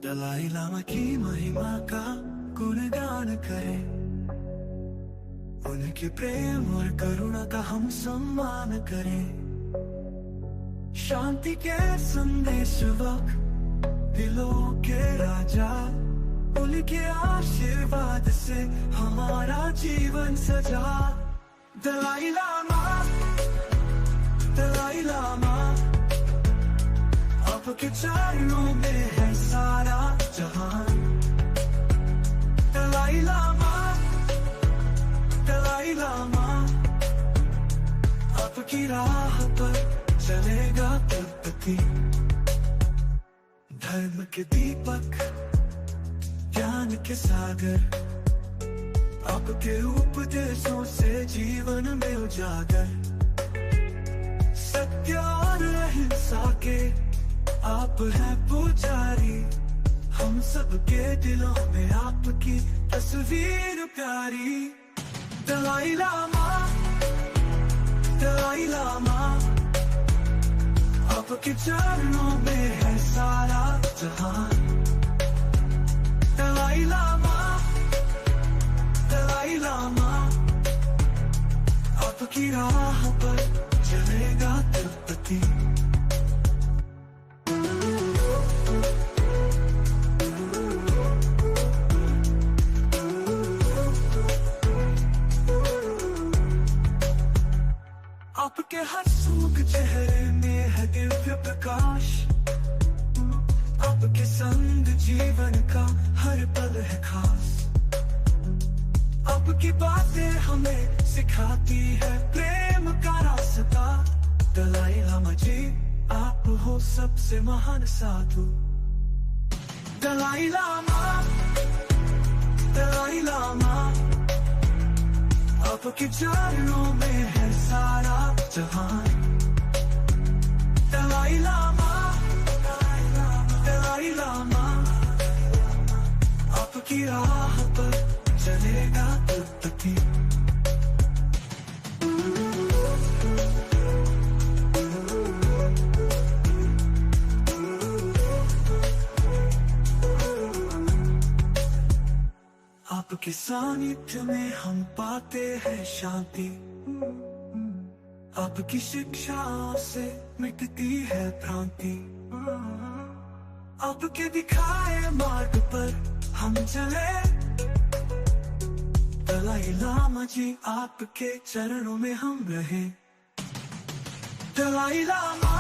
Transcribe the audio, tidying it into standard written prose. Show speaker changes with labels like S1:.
S1: दलाई लामा की महिमा का गुणगान करें, उनके प्रेम और करुणा का हम सम्मान करें। शांति के संदेशवाहक, दिलों के राजा, उनके आशीर्वाद से हमारा जीवन सजा। दलाई लामा, दलाई लामा, आपके चरणों में है सारा जहान। दलाई लामा, दलाई लामा, आपकी राह पर चलेगा तिब्बती। धर्म के दीपक, ज्ञान के सागर, आपके उपदेशों से जीवन में उजागर। सत्य और अहिंसा के आप हैं पुजारी, हम सबके दिलों में आपकी तस्वीर प्यारी। दलाई लामा, दलाई लामा, आपके चरणों में है सारा जहान। दलाई लामा, दलाई लामा, आपकी राह पर चलेगा तिब्बती। आपके हंसमुख चेहरे में है दिव्य प्रकाश, आपके संग जीवन का हर पल है खास। आपकी बातें हमें सिखाती है प्रेम का रास्ता। दलाई लामा जी, आप हो सबसे महान साधु। दलाई लामा, दलाई लामा, आपके चरणों में है सारा जहान। दलाई लामा, दलाई लामा, आपकी राह पर चलेगा तिब्बती। आपके सानिध्य में हम पाते हैं शांति, आपकी शिक्षा से मिटती है भ्रांति। आपके दिखाए मार्ग पर हम चले। दलाई लामा जी, आपके चरणों में हम रहे। दलाई लामा,